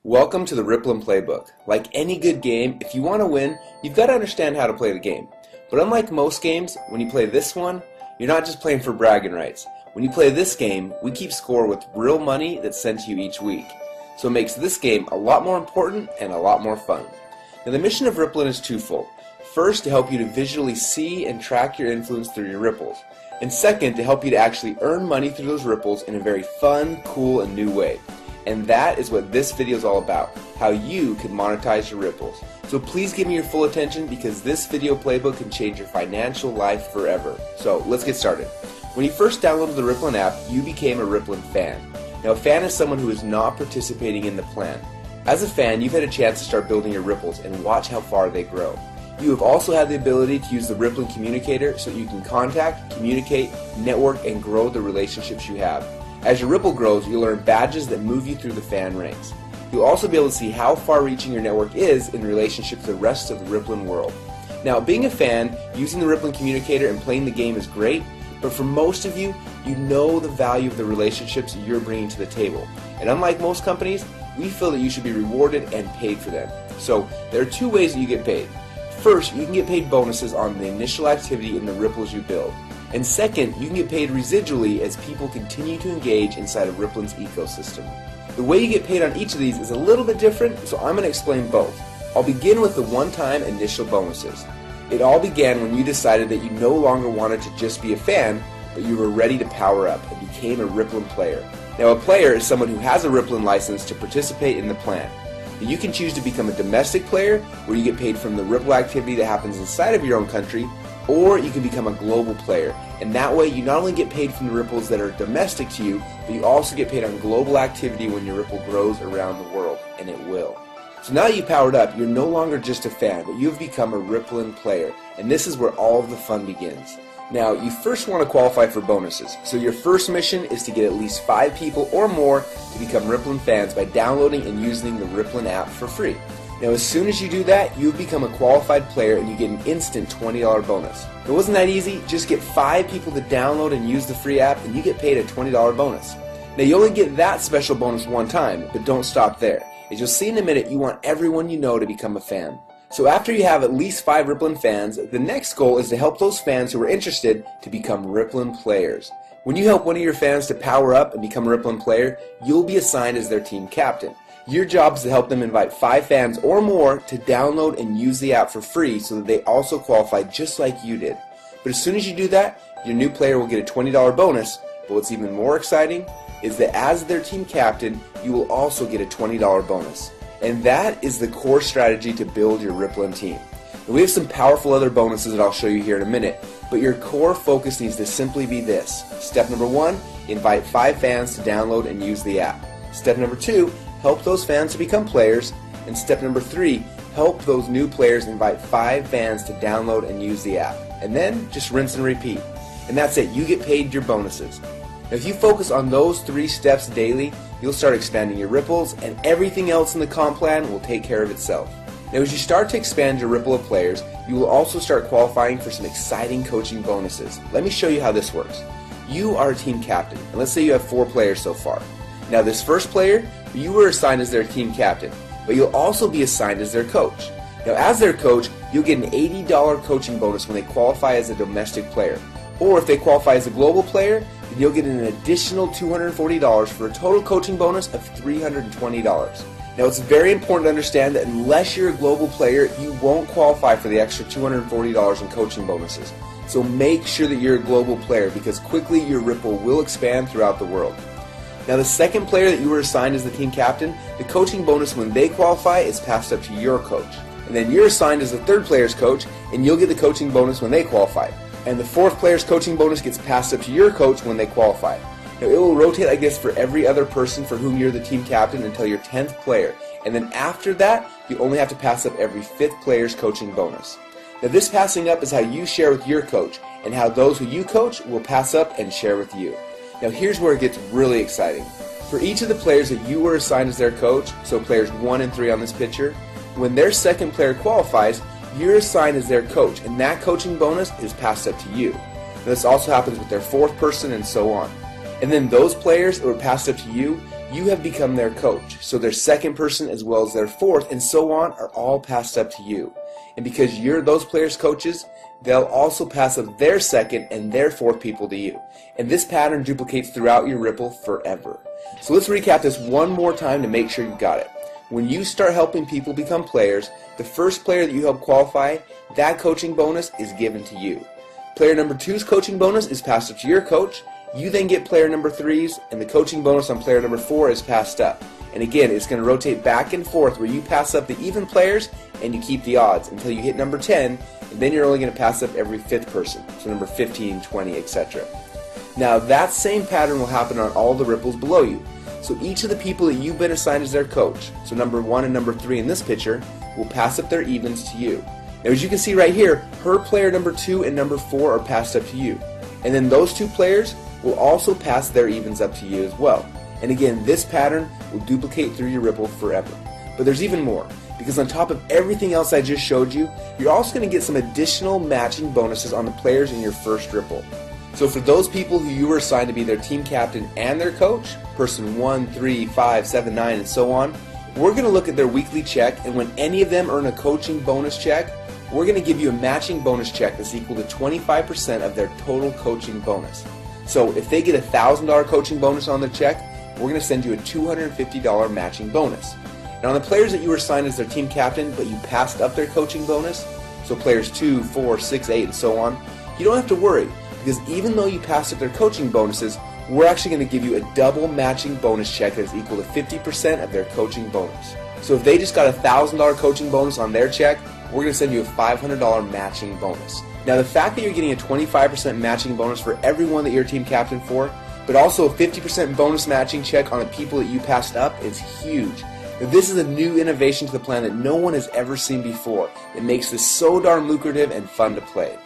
Welcome to the Rippln Playbook. Like any good game, if you want to win, you've got to understand how to play the game. But unlike most games, when you play this one, you're not just playing for bragging rights. When you play this game, we keep score with real money that's sent to you each week. So it makes this game a lot more important and a lot more fun. Now the mission of Rippln is twofold. First, to help you to visually see and track your influence through your ripples. And second, to help you to actually earn money through those ripples in a very fun, cool, and new way. And that is what this video is all about, how you can monetize your ripples. So please give me your full attention because this video playbook can change your financial life forever. So let's get started. When you first downloaded the Rippln app, you became a Rippln fan. Now a fan is someone who is not participating in the plan. As a fan, you've had a chance to start building your ripples and watch how far they grow. You have also had the ability to use the Rippln communicator so that you can contact, communicate, network, and grow the relationships you have. As your ripple grows, you'll earn badges that move you through the fan ranks. You'll also be able to see how far-reaching your network is in relationship to the rest of the Rippln world. Now, being a fan, using the Rippln communicator and playing the game is great, but for most of you, you know the value of the relationships you're bringing to the table. And unlike most companies, we feel that you should be rewarded and paid for them. So, there are two ways that you get paid. First, you can get paid bonuses on the initial activity in the ripples you build. And second, you can get paid residually as people continue to engage inside of Rippln's ecosystem. The way you get paid on each of these is a little bit different, so I'm going to explain both. I'll begin with the one-time initial bonuses. It all began when you decided that you no longer wanted to just be a fan, but you were ready to power up and became a Rippln player. Now a player is someone who has a Rippln license to participate in the plan. Now, you can choose to become a domestic player, where you get paid from the Ripple activity that happens inside of your own country, or you can become a global player, and that way you not only get paid from the ripples that are domestic to you, but you also get paid on global activity when your ripple grows around the world, and it will. So now that you've powered up, you're no longer just a fan, but you've become a Rippln player, and this is where all of the fun begins. Now, you first want to qualify for bonuses, so your first mission is to get at least 5 people or more to become Rippln fans by downloading and using the Rippln app for free. Now as soon as you do that, you become a qualified player and you get an instant $20 bonus. It wasn't that easy, just get 5 people to download and use the free app and you get paid a $20 bonus. Now you only get that special bonus one time, but don't stop there. As you'll see in a minute, you want everyone you know to become a fan. So after you have at least 5 Rippln fans, the next goal is to help those fans who are interested to become Rippln players. When you help one of your fans to power up and become a Rippln player, you'll be assigned as their team captain. Your job is to help them invite 5 fans or more to download and use the app for free so that they also qualify just like you did. But as soon as you do that, your new player will get a $20 bonus, but what's even more exciting is that as their team captain, you will also get a $20 bonus. And that is the core strategy to build your Rippln team. And we have some powerful other bonuses that I'll show you here in a minute, but your core focus needs to simply be this. Step number 1, invite 5 fans to download and use the app. Step number 2, help those fans to become players. And step number 3, help those new players invite 5 fans to download and use the app. And then just rinse and repeat. And that's it, you get paid your bonuses. Now if you focus on those 3 steps daily, you'll start expanding your ripples and everything else in the comp plan will take care of itself. Now as you start to expand your ripple of players, you will also start qualifying for some exciting coaching bonuses. Let me show you how this works. You are a team captain, and let's say you have 4 players so far. Now this first player, you were assigned as their team captain, but you'll also be assigned as their coach. Now as their coach, you'll get an $80 coaching bonus when they qualify as a domestic player. Or if they qualify as a global player, then you'll get an additional $240 for a total coaching bonus of $320. Now it's very important to understand that unless you're a global player, you won't qualify for the extra $240 in coaching bonuses. So make sure that you're a global player because quickly your ripple will expand throughout the world. Now the second player that you were assigned as the team captain, the coaching bonus when they qualify is passed up to your coach. And then you're assigned as the third player's coach and you'll get the coaching bonus when they qualify. And the fourth player's coaching bonus gets passed up to your coach when they qualify. Now it will rotate like this for every other person for whom you're the team captain until your 10th player. And then after that, you only have to pass up every 5th player's coaching bonus. Now this passing up is how you share with your coach and how those who you coach will pass up and share with you. Now here's where it gets really exciting. For each of the players that you were assigned as their coach, so players 1 and 3 on this picture, when their second player qualifies, you're assigned as their coach, and that coaching bonus is passed up to you. Now, this also happens with their 4th person and so on. And then those players that were passed up to you, you have become their coach. So their second person as well as their fourth and so on are all passed up to you. And because you're those players' coaches, they'll also pass up their second and their fourth people to you. And this pattern duplicates throughout your Ripple forever. So let's recap this one more time to make sure you got it. When you start helping people become players, the first player that you help qualify, that coaching bonus is given to you. Player number 2's coaching bonus is passed up to your coach. You then get player number 3's, and the coaching bonus on player number 4 is passed up. And again, it's going to rotate back and forth where you pass up the even players and you keep the odds until you hit number 10, and then you're only going to pass up every 5th person, so number 15, 20, etc. Now that same pattern will happen on all the ripples below you. So each of the people that you've been assigned as their coach, so number 1 and number 3 in this picture, will pass up their evens to you. Now as you can see right here, her player number 2 and number 4 are passed up to you. And then those two players will also pass their evens up to you as well. And again, this pattern will duplicate through your Ripple forever. But there's even more, because on top of everything else I just showed you, you're also going to get some additional matching bonuses on the players in your first Ripple. So for those people who you were assigned to be their team captain and their coach, person 1, 3, 5, 7, 9, and so on, we're going to look at their weekly check, and when any of them earn a coaching bonus check, we're going to give you a matching bonus check that's equal to 25% of their total coaching bonus. So if they get a $1,000 coaching bonus on their check, we're going to send you a $250 matching bonus. And on the players that you were assigned as their team captain, but you passed up their coaching bonus, so players 2, 4, 6, 8, and so on, you don't have to worry, because even though you passed up their coaching bonuses, we're actually going to give you a double matching bonus check that is equal to 50% of their coaching bonus. So if they just got a $1,000 coaching bonus on their check, we're going to send you a $500 matching bonus. Now the fact that you're getting a 25% matching bonus for everyone that you're team captain for, but also a 50% bonus matching check on the people that you passed up is huge. Now, this is a new innovation to the plan that no one has ever seen before. It makes this so darn lucrative and fun to play.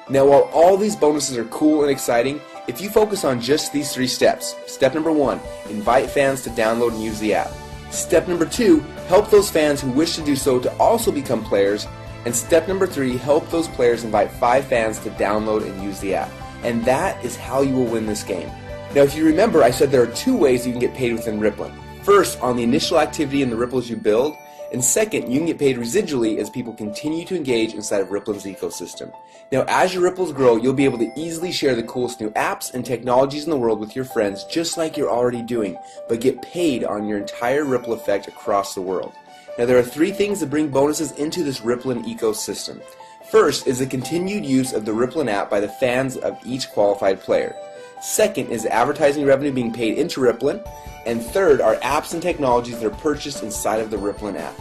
Now while all these bonuses are cool and exciting, if you focus on just these 3 steps, step number 1, invite fans to download and use the app. Step number 2, help those fans who wish to do so to also become players. And step number 3, help those players invite 5 fans to download and use the app. And that is how you will win this game. Now if you remember, I said there are 2 ways you can get paid within Rippln. First, on the initial activity in the ripples you build, and second, you can get paid residually as people continue to engage inside of Rippln's ecosystem. Now as your ripples grow, you'll be able to easily share the coolest new apps and technologies in the world with your friends just like you're already doing, but get paid on your entire ripple effect across the world. Now there are 3 things that bring bonuses into this Rippln ecosystem. First is the continued use of the Rippln app by the fans of each qualified player. Second is advertising revenue being paid into Rippln. And third are apps and technologies that are purchased inside of the Rippln app.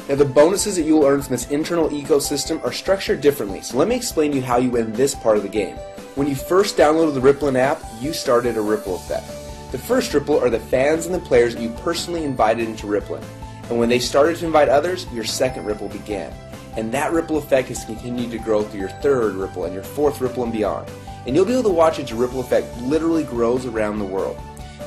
Now the bonuses that you will earn from this internal ecosystem are structured differently, so let me explain to you how you win this part of the game. When you first downloaded the Rippln app, you started a ripple effect. The first ripple are the fans and the players that you personally invited into Rippln. And when they started to invite others, your second ripple began. And that ripple effect has continued to grow through your third ripple and your fourth ripple and beyond. And you'll be able to watch as your ripple effect literally grows around the world.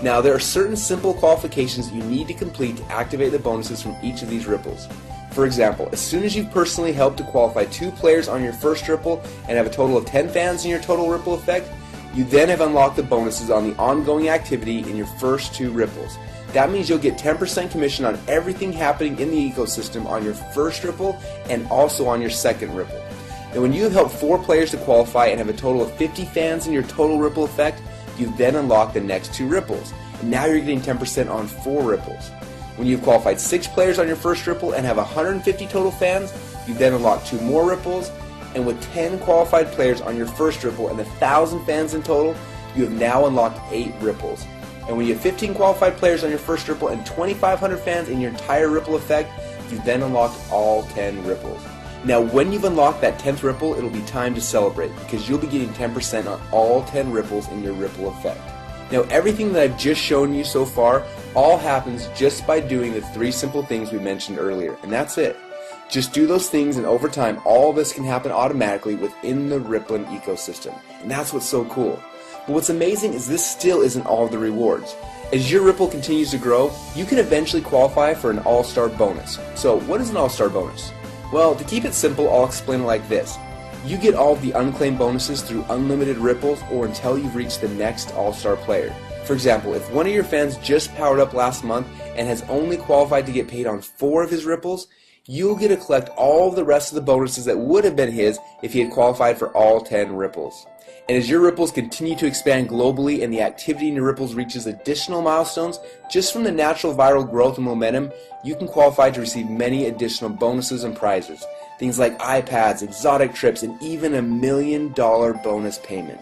Now there are certain simple qualifications you need to complete to activate the bonuses from each of these ripples. For example, as soon as you've personally helped to qualify 2 players on your first ripple and have a total of 10 fans in your total ripple effect, you then have unlocked the bonuses on the ongoing activity in your first 2 ripples. That means you'll get 10% commission on everything happening in the ecosystem on your first ripple and also on your second ripple. And when you have helped 4 players to qualify and have a total of 50 fans in your total ripple effect, you then unlock the next 2 ripples. And now you're getting 10% on 4 ripples. When you've qualified 6 players on your first ripple and have 150 total fans, you then unlock 2 more ripples. And with 10 qualified players on your first ripple and 1,000 fans in total, you have now unlocked 8 ripples. And when you have 15 qualified players on your first ripple and 2,500 fans in your entire ripple effect, you then unlocked all 10 ripples. Now when you've unlocked that 10th ripple, it'll be time to celebrate because you'll be getting 10% on all 10 ripples in your ripple effect. Now everything that I've just shown you so far all happens just by doing the 3 simple things we mentioned earlier, and that's it. Just do those things and over time all this can happen automatically within the Rippln ecosystem, and that's what's so cool. But what's amazing is this still isn't all of the rewards. As your Ripple continues to grow, you can eventually qualify for an all-star bonus. So what is an all-star bonus? Well, to keep it simple, I'll explain it like this. You get all of the unclaimed bonuses through unlimited ripples or until you've reached the next all-star player. For example, if one of your fans just powered up last month and has only qualified to get paid on 4 of his ripples, you'll get to collect all of the rest of the bonuses that would have been his if he had qualified for all 10 ripples. And as your ripples continue to expand globally and the activity in your ripples reaches additional milestones, just from the natural viral growth and momentum, you can qualify to receive many additional bonuses and prizes. Things like iPads, exotic trips, and even a $1 million bonus payment.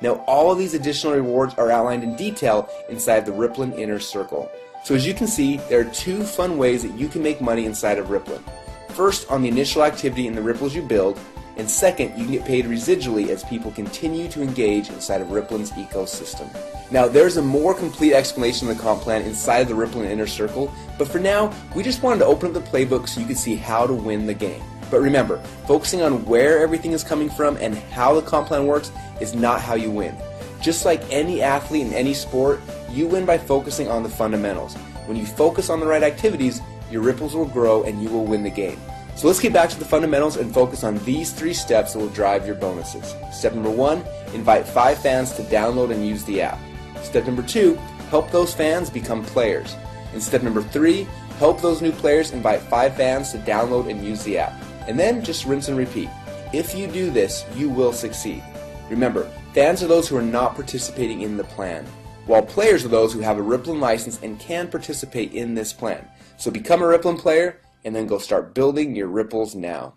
Now, all of these additional rewards are outlined in detail inside the Rippln Inner Circle. So as you can see, there are 2 fun ways that you can make money inside of Rippln. First, on the initial activity in the ripples you build, and second, you can get paid residually as people continue to engage inside of Rippln's ecosystem. Now, there's a more complete explanation of the comp plan inside of the Rippln Inner Circle, but for now, we just wanted to open up the playbook so you could see how to win the game. But remember, focusing on where everything is coming from and how the comp plan works is not how you win. Just like any athlete in any sport, you win by focusing on the fundamentals. When you focus on the right activities, your ripples will grow and you will win the game. So let's get back to the fundamentals and focus on these 3 steps that will drive your bonuses. Step number 1, invite 5 fans to download and use the app. Step number 2, help those fans become players. And step number 3, help those new players invite 5 fans to download and use the app. And then just rinse and repeat. If you do this, you will succeed. Remember, fans are those who are not participating in the plan, while players are those who have a Rippln license and can participate in this plan. So become a Rippln player and then go start building your ripples now.